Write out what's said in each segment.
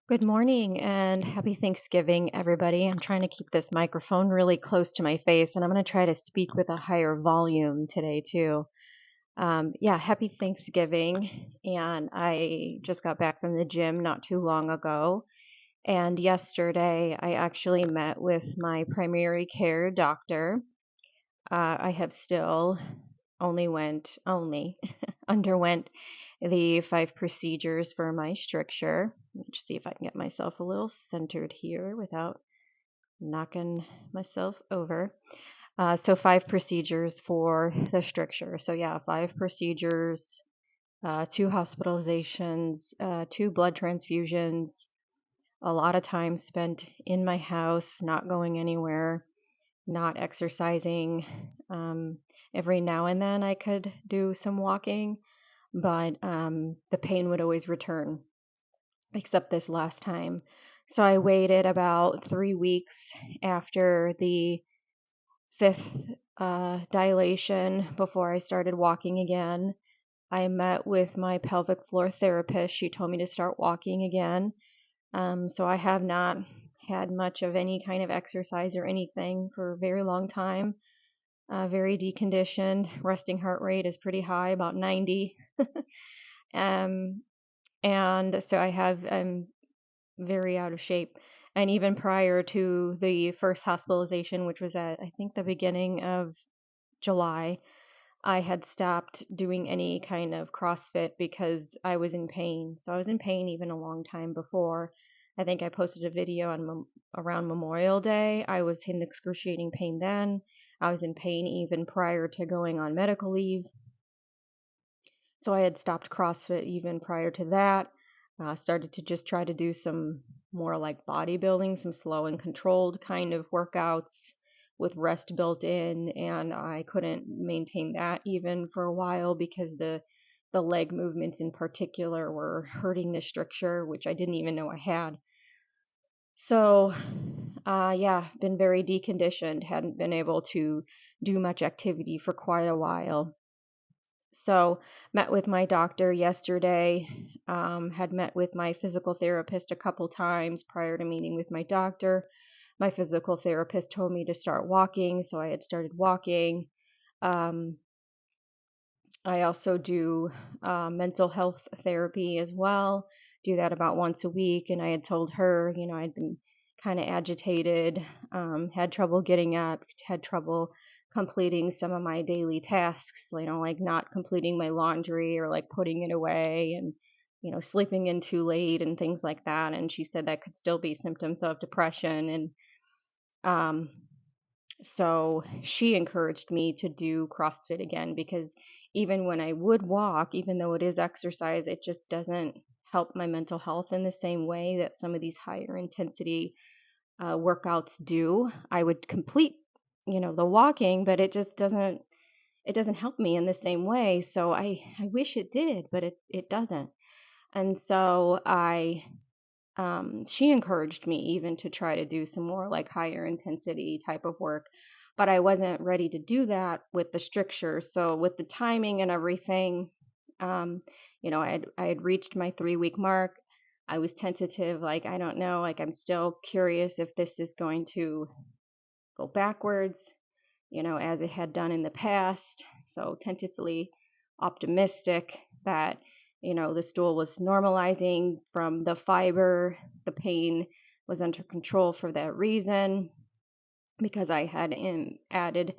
Good morning and happy Thanksgiving, everybody. I'm trying to keep this microphone really close to my face, and I'm going to try to speak with a higher volume today, too. Yeah, happy Thanksgiving. And I just got back from the gym not too long ago. And yesterday, I actually met with my primary care doctor. I have still only underwent the 5 procedures for my stricture. Let me just see if I can get myself a little centered here without knocking myself over. So 5 procedures for the stricture. So yeah, 5 procedures, 2 hospitalizations, 2 blood transfusions, a lot of time spent in my house, not going anywhere, not exercising. Um, every now and then I could do some walking, but the pain would always return, except this last time. So I waited about 3 weeks after the fifth dilation before I started walking again. I met with my pelvic floor therapist. She told me to start walking again. So I have not had much of any kind of exercise or anything for a very long time. Very deconditioned. Resting heart rate is pretty high, about 90. um, and so I'm very out of shape. And even prior to the first hospitalization, which was at, I think, the beginning of July, I had stopped doing any kind of CrossFit because I was in pain. So I was in pain even a long time before. I think I posted a video on around Memorial Day. I was in excruciating pain then. I was in pain even prior to going on medical leave. So I had stopped CrossFit even prior to that. Started to just try to do some more like bodybuilding, some slow and controlled kind of workouts with rest built in, and I couldn't maintain that even for a while because the leg movements in particular were hurting the stricture, which I didn't even know I had. So, yeah, been very deconditioned, hadn't been able to do much activity for quite a while. So, met with my doctor yesterday, had met with my physical therapist a couple times prior to meeting with my doctor. My physical therapist told me to start walking, so I had started walking. Um, I also do mental health therapy as well, do that about once a week. And I had told her, I'd been kind of agitated, had trouble getting up, had trouble completing some of my daily tasks, like not completing my laundry or like putting it away and, sleeping in too late and things like that. And she said that could still be symptoms of depression. And um, so she encouraged me to do CrossFit again because even when I would walk, even though it is exercise, it just doesn't help my mental health in the same way that some of these higher intensity workouts do. I would complete, the walking, but it doesn't help me in the same way. So I wish it did, but it doesn't. And so she encouraged me even to try to do some more like higher intensity type of work, but I wasn't ready to do that with the stricture. So with the timing and everything, um, I had reached my 3 week mark. I was tentative, like I don't know, like I'm still curious if this is going to go backwards, as it had done in the past. So tentatively optimistic that, the stool was normalizing from the fiber. The pain was under control for that reason because I had added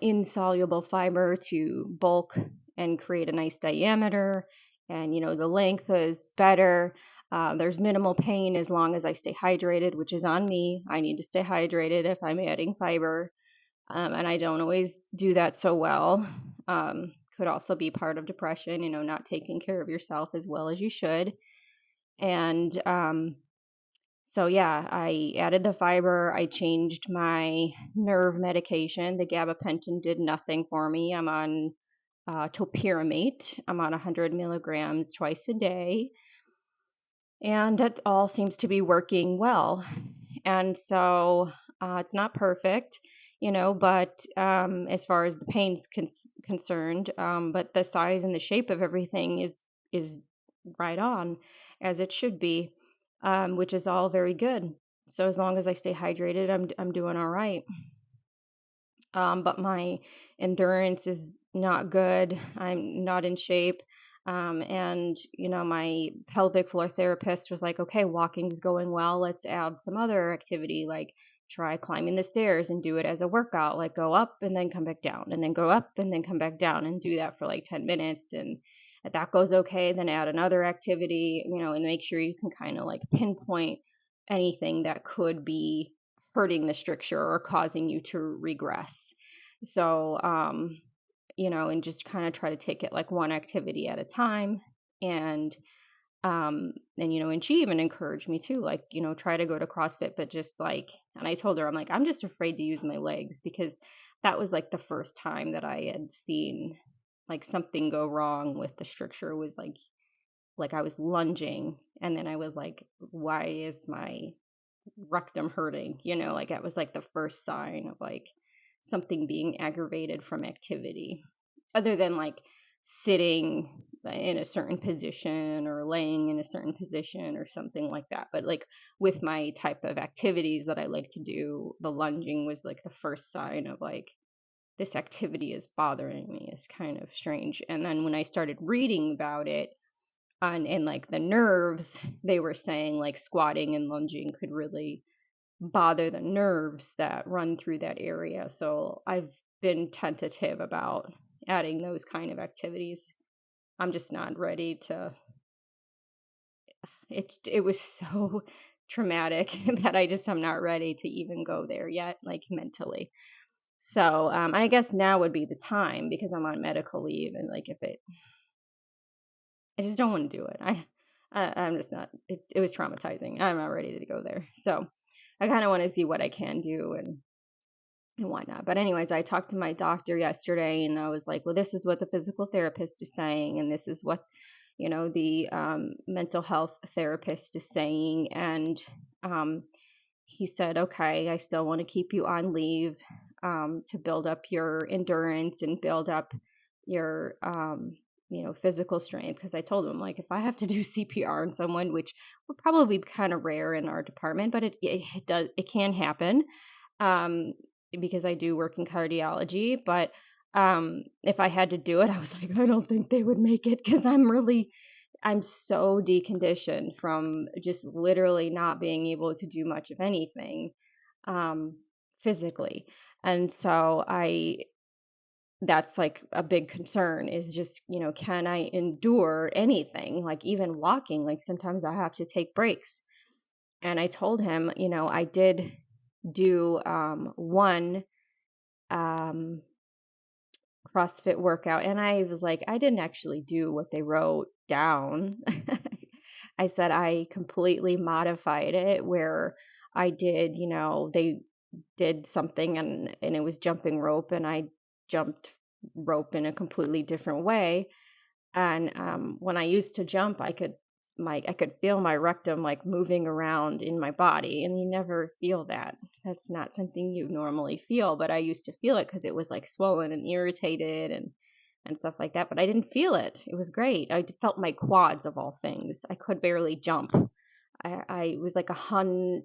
insoluble fiber to bulk and create a nice diameter. And, the length is better. There's minimal pain as long as I stay hydrated, which is on me. I need to stay hydrated if I'm adding fiber. And I don't always do that so well. Could also be part of depression, not taking care of yourself as well as you should. And so, yeah, I added the fiber. I changed my nerve medication. The gabapentin did nothing for me. I'm on topiramate. I'm on 100 milligrams twice a day. And that all seems to be working well. And so it's not perfect, but as far as the pain's concerned, but the size and the shape of everything is right on as it should be. which is all very good. So as long as I stay hydrated, I'm doing all right. But my endurance is not good. I'm not in shape. And, my pelvic floor therapist was like, okay, walking's going well. Let's add some other activity, like try climbing the stairs and do it as a workout, like go up and then come back down, and then go up and then come back down, and do that for like 10 minutes. And if that goes okay, then add another activity, and make sure you can kind of like pinpoint anything that could be hurting the stricture or causing you to regress. So, and just kind of try to take it like one activity at a time. And she even encouraged me too, like, try to go to CrossFit, but just like, and I told her, I'm like, I'm just afraid to use my legs, because that was like the first time that I had seen like something go wrong with the stricture. Was like I was lunging, and then I was like, why is my rectum hurting? Like that was like the first sign of like something being aggravated from activity, other than like sitting in a certain position or laying in a certain position or something like that. But like with my type of activities that I like to do, the lunging was like the first sign of like, this activity is bothering me. It's kind of strange. And then when I started reading about it, and like the nerves, they were saying like squatting and lunging could really bother the nerves that run through that area. So I've been tentative about adding those kind of activities. I'm just not ready to. It was so traumatic that I'm not ready to even go there yet, like mentally. So I guess now would be the time, because I'm on medical leave, and like I just don't want to do it. I'm just not. It was traumatizing. I'm not ready to go there. So I kind of want to see what I can do and whatnot. But anyways, I talked to my doctor yesterday, and I was like, well, this is what the physical therapist is saying, and this is what the mental health therapist is saying. And he said, okay, I still want to keep you on leave to build up your endurance and build up your physical strength. Because I told him, like, if I have to do CPR on someone, which would probably be kind of rare in our department, but it can happen, because I do work in cardiology. But if I had to do it, I was like, I don't think they would make it, because I'm so deconditioned from just literally not being able to do much of anything physically. And so that's like a big concern, is just, can I endure anything? Like even walking, like sometimes I have to take breaks. And I told him, I did do one CrossFit workout, and I was like, I didn't actually do what they wrote down. I said I completely modified it, where I did, they did something, and it was jumping rope, and I jumped rope in a completely different way. And when I used to jump, I could feel my rectum like moving around in my body, and you never feel that. That's not something you normally feel, but I used to feel it because it was like swollen and irritated and stuff like that. But I didn't feel it. It was great. I felt my quads, of all things. I could barely jump. I was like was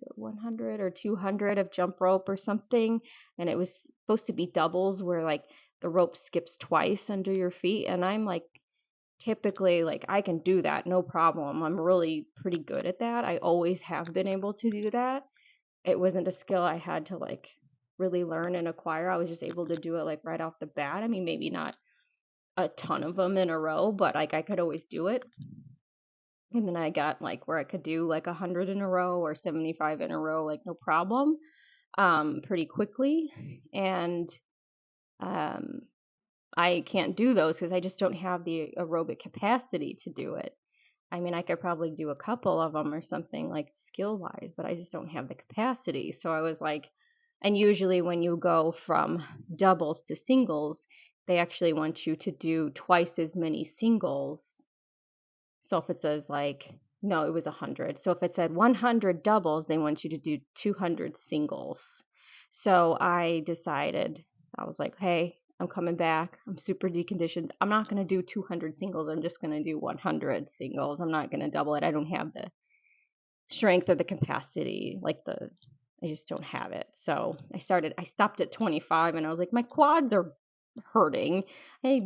it 100 or 200 of jump rope or something, and it was supposed to be doubles, where like the rope skips twice under your feet, and I'm like, typically, like, I can do that, no problem. I'm really pretty good at that. I always have been able to do that. It wasn't a skill I had to like really learn and acquire. I was just able to do it like right off the bat. I mean, maybe not a ton of them in a row, but like I could always do it. And then I got like where I could do like 100 in a row or 75 in a row, like no problem, pretty quickly. And um, I can't do those because I just don't have the aerobic capacity to do it. I mean, I could probably do a couple of them or something like skill wise, but I just don't have the capacity. So I was like, and usually when you go from doubles to singles, they actually want you to do twice as many singles. So if it says like, no, it was 100. So if it said 100 doubles, they want you to do 200 singles. So I decided, I was like, hey, I'm coming back. I'm super deconditioned. I'm not going to do 200 singles. I'm just going to do 100 singles. I'm not going to double it. I don't have the strength or the capacity, I just don't have it. So I stopped at 25 and I was like, my quads are hurting. I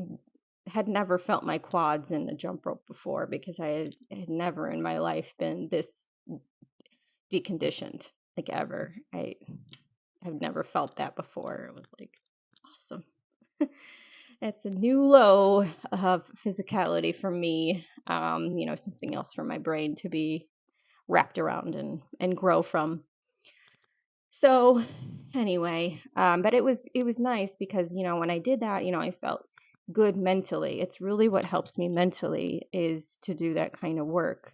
had never felt my quads in the jump rope before because had never in my life been this deconditioned, like ever. I've never felt that before. It was like awesome. It's a new low of physicality for me. Something else for my brain to be wrapped around and grow from. So anyway, but it was nice because when I did that, I felt good mentally. It's really what helps me mentally is to do that kind of work.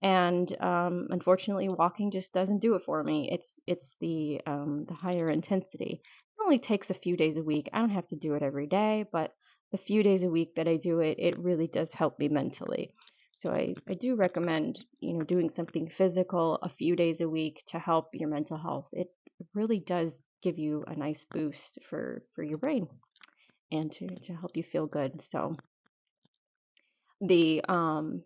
And unfortunately, walking just doesn't do it for me. It's the higher intensity. It only takes a few days a week. I don't have to do it every day, but the few days a week that I do it, it really does help me mentally. So I do recommend, doing something physical a few days a week to help your mental health. It really does give you a nice boost for your brain and to help you feel good. So the um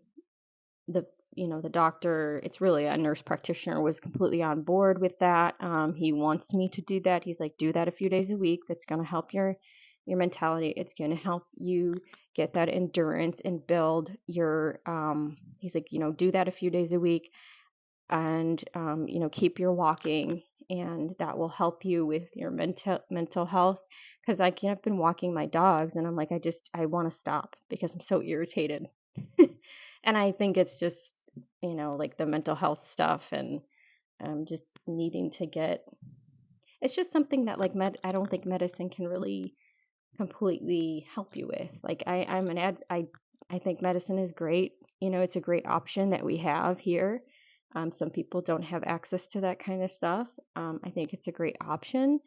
the the doctor, it's really a nurse practitioner, was completely on board with that. He wants me to do that. He's like, do that a few days a week. That's going to help your mentality. It's going to help you get that endurance and build your he's like, do that a few days a week and keep your walking, and that will help you with your mental health. Because I've been walking my dogs and I'm like, I want to stop because I'm so irritated. And I think it's just like the mental health stuff, and just needing to get, it's just something that I don't think medicine can really completely help you with. Like I think medicine is great. It's a great option that we have here. Some people don't have access to that kind of stuff. I think it's a great option,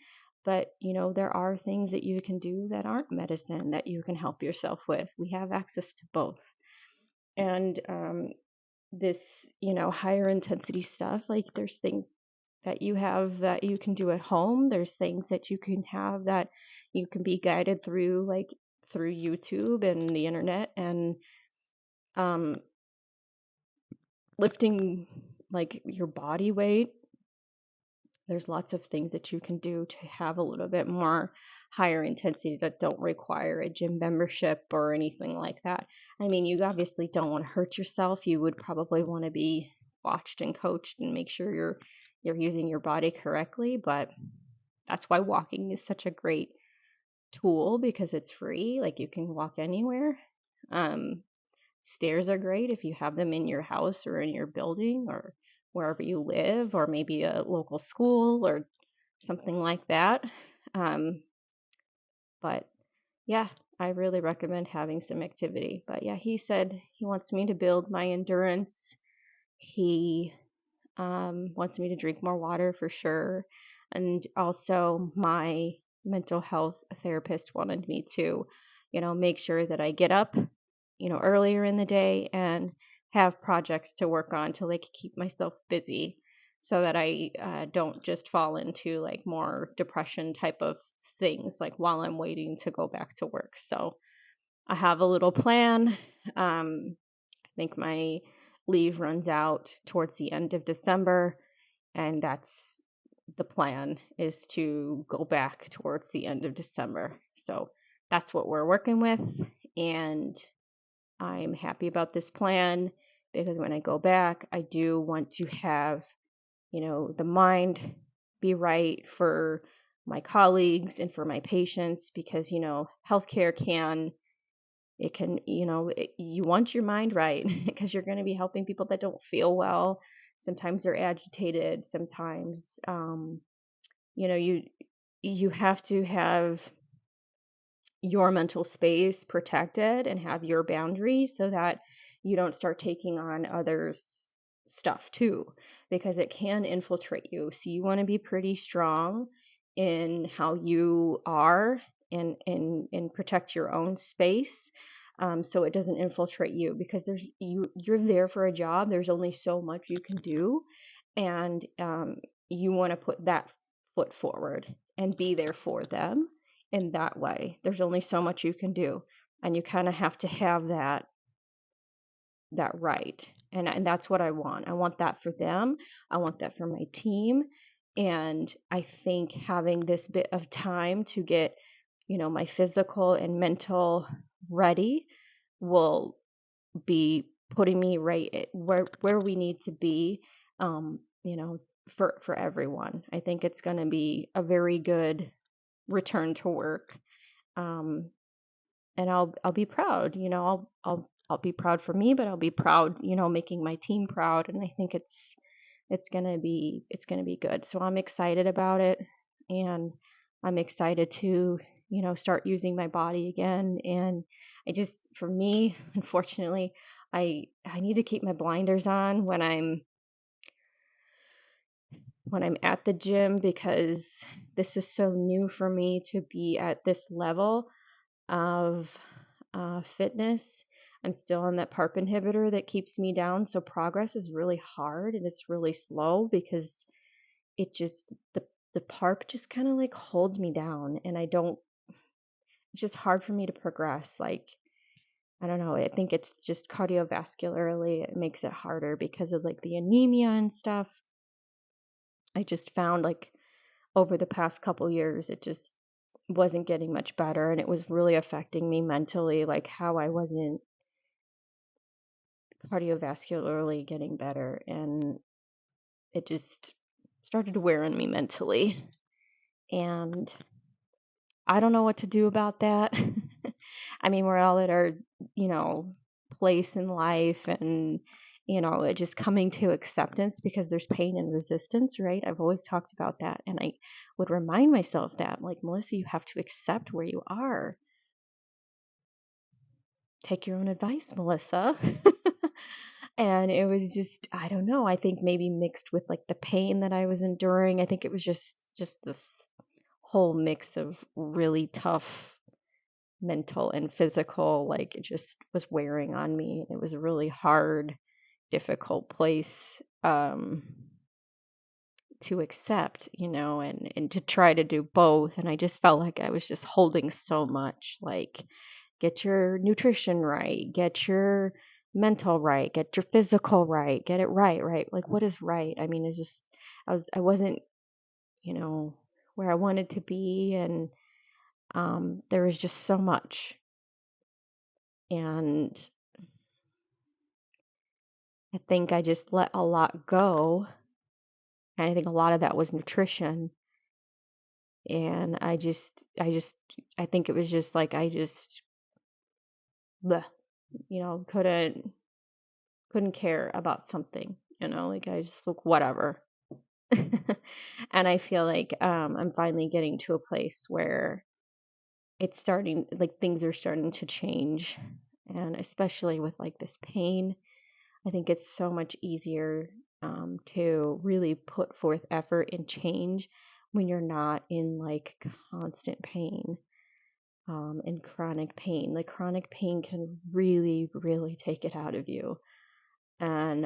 but there are things that you can do that aren't medicine that you can help yourself with. We have access to both. And this, higher intensity stuff, like there's things that you have that you can do at home. There's things that you can have that you can be guided through, like through YouTube and the internet, and um, lifting like your body weight. There's lots of things that you can do to have a little bit more higher intensity that don't require a gym membership or anything like that. I mean, you obviously don't want to hurt yourself. You would probably want to be watched and coached and make sure you're using your body correctly, but that's why walking is such a great tool, because it's free. Like you can walk anywhere. Um, Stairs are great if you have them in your house or in your building or wherever you live, or maybe a local school or something like that. Um, but yeah, I really recommend having some activity. But yeah, he said he wants me to build my endurance. He wants me to drink more water for sure. And also, my mental health therapist wanted me to, make sure that I get up, earlier in the day and have projects to work on to like keep myself busy so that I don't just fall into like more depression type of things like while I'm waiting to go back to work. So I have a little plan. I think my leave runs out towards the end of December, and that's the plan, is to go back towards the end of December. So that's what we're working with, and I'm happy about this plan because when I go back, I do want to have, the mind be right for my colleagues and for my patients, because, healthcare you want your mind right because you're going to be helping people that don't feel well. Sometimes they're agitated. Sometimes, you have to have your mental space protected and have your boundaries so that you don't start taking on others' stuff too, because it can infiltrate you. So you want to be pretty strong in how you are, and protect your own space, so it doesn't infiltrate you, because you're there for a job. There's only so much you can do, and you want to put that foot forward and be there for them in that way. There's only so much you can do, and you kind of have to have that right. And that's what I want. I want that for them. I want that for my team. And I think having this bit of time to get, my physical and mental ready will be putting me right where we need to be, um, you know, for everyone. I think it's going to be a very good return to work. Um, and I'll be proud, I'll be proud for me, but I'll be proud, making my team proud. And I think it's gonna be good. So I'm excited about it, and I'm excited to, start using my body again. And for me, unfortunately, I need to keep my blinders on when I'm at the gym, because this is so new for me to be at this level of fitness. I'm still on that PARP inhibitor that keeps me down, so progress is really hard and it's really slow, because it just the PARP just kind of like holds me down, and it's just hard for me to progress. Like, I don't know, I think it's just cardiovascularly it makes it harder because of like the anemia and stuff. I just found, like, over the past couple years it just wasn't getting much better, and it was really affecting me mentally, like how I wasn't cardiovascularly getting better, and it just started to wear on me mentally. And I don't know what to do about that. I mean, we're all at our, you know, place in life, and, it just coming to acceptance, because there's pain and resistance, right? I've always talked about that. And I would remind myself that, like, Melissa, you have to accept where you are. Take your own advice, Melissa. And it was just, I don't know, I think maybe mixed with like the pain that I was enduring. I think it was just this whole mix of really tough mental and physical, like it just was wearing on me. It was a really hard, difficult place to accept, and to try to do both. And I just felt like I was just holding so much, like, get your nutrition right, get your mental right, get your physical right, get it right, right? Like, what is right? I mean, it's just, I wasn't, where I wanted to be. And there was just so much. And I think I just let a lot go. And I think a lot of that was nutrition. And I think it was just like, I just, bleh, couldn't care about something, like I just look whatever. And I feel like I'm finally getting to a place where it's starting, like, things are starting to change. And especially with like this pain, I think it's so much easier to really put forth effort and change when you're not in like constant pain, and chronic pain. Like, chronic pain can really, really take it out of you. And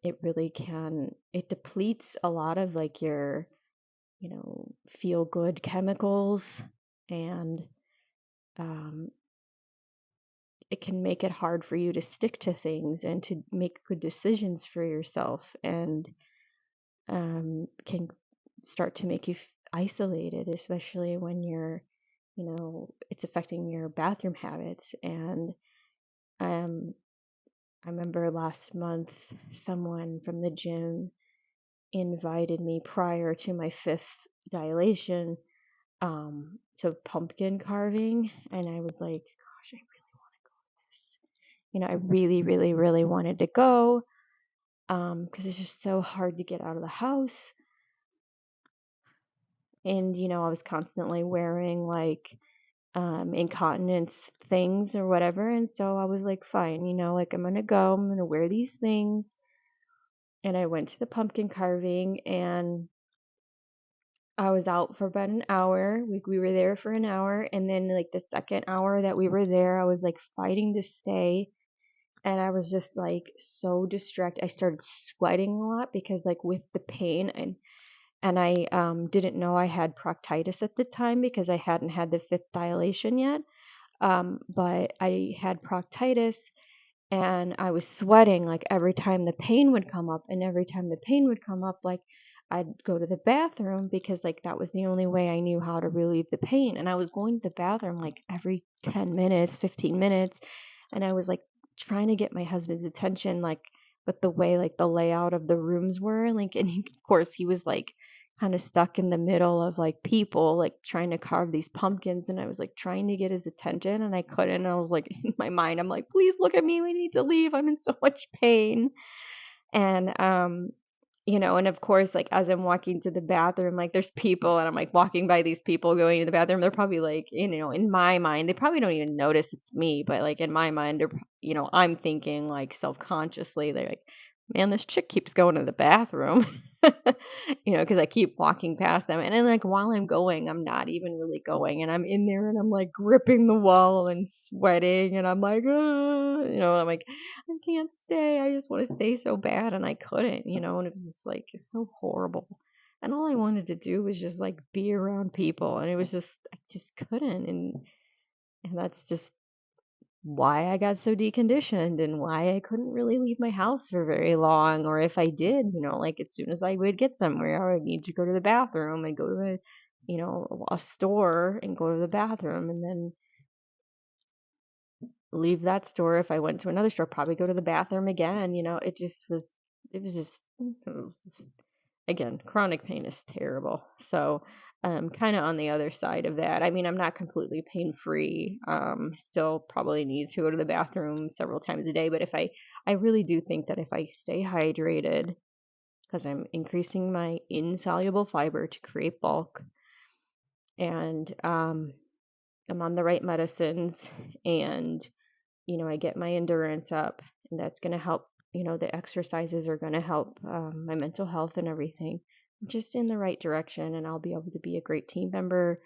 it really can, it depletes a lot of like your, feel good chemicals. And um, it can make it hard for you to stick to things and to make good decisions for yourself. And can start to make you isolated, especially when it's affecting your bathroom habits. And um, I remember last month, someone from the gym invited me prior to my fifth dilation to pumpkin carving. And I was like, gosh, I really want to go to this. I really, really, really wanted to go, because it's just so hard to get out of the house. And, I was constantly wearing like incontinence things or whatever. And so I was like, fine, like, I'm going to wear these things. And I went to the pumpkin carving, and I was out for about an hour. We were there for an hour. And then, like, the second hour that we were there, I was like fighting to stay. And I was just like so distracted. I started sweating a lot because, like, with the pain, and And I didn't know I had proctitis at the time because I hadn't had the fifth dilation yet. But I had proctitis and I was sweating like every time the pain would come up. And every time the pain would come up, like I'd go to the bathroom because like that was the only way I knew how to relieve the pain. And I was going to the bathroom like every 10 minutes, 15 minutes. And I was like trying to get my husband's attention, like, but the way like the layout of the rooms were, like, and of course he was like kind of stuck in the middle of like people like trying to carve these pumpkins, and I was like trying to get his attention and I couldn't. And I was like in my mind, I'm like, please look at me, we need to leave, I'm in so much pain. And and of course, like as I'm walking to the bathroom, like there's people and I'm like walking by these people going to the bathroom. They're probably like, in my mind, they probably don't even notice it's me, but like in my mind, I'm thinking like self-consciously, they're like, man, this chick keeps going to the bathroom, because I keep walking past them. And then like while I'm going, I'm not even really going. And I'm in there and I'm like gripping the wall and sweating. And I'm like, ah, I'm like, I can't stay. I just want to stay so bad. And I couldn't, and it was just like, it's so horrible. And all I wanted to do was just like be around people. And it was just, I just couldn't. And that's just why I got so deconditioned and why I couldn't really leave my house for very long. Or if I did, like as soon as I would get somewhere, I would need to go to the bathroom and go to a store and go to the bathroom and then leave that store. If I went to another store, probably go to the bathroom again. It was just again, chronic pain is terrible. So, kind of on the other side of that. I mean, I'm not completely pain free. Still probably need to go to the bathroom several times a day. But I really do think that if I stay hydrated, because I'm increasing my insoluble fiber to create bulk, and I'm on the right medicines, and I get my endurance up, and that's going to help. The exercises are going to help my mental health and everything. I'm just in the right direction, and I'll be able to be a great team member,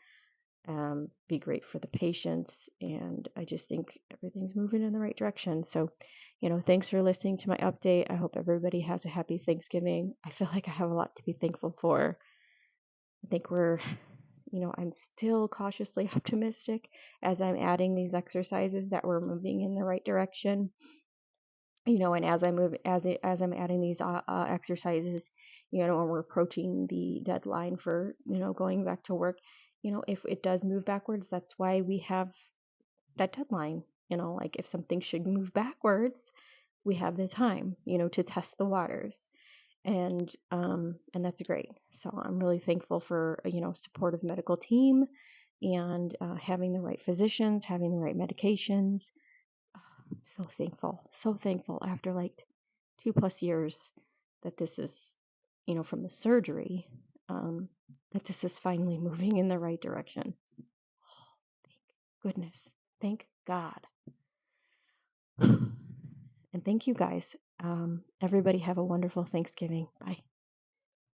be great for the patients, and I just think everything's moving in the right direction. So, thanks for listening to my update. I hope everybody has a happy Thanksgiving. I feel like I have a lot to be thankful for. I think I'm still cautiously optimistic as I'm adding these exercises that we're moving in the right direction. And as I move, as I'm adding these exercises, and we're approaching the deadline for, going back to work, if it does move backwards, that's why we have that deadline. Like if something should move backwards, we have the time, to test the waters. And that's great. So I'm really thankful for supportive medical team, and having the right physicians, having the right medications. So thankful after like 2+ years that this is, from the surgery, that this is finally moving in the right direction. Thank goodness. Thank God. And thank you guys. Everybody have a wonderful Thanksgiving. Bye.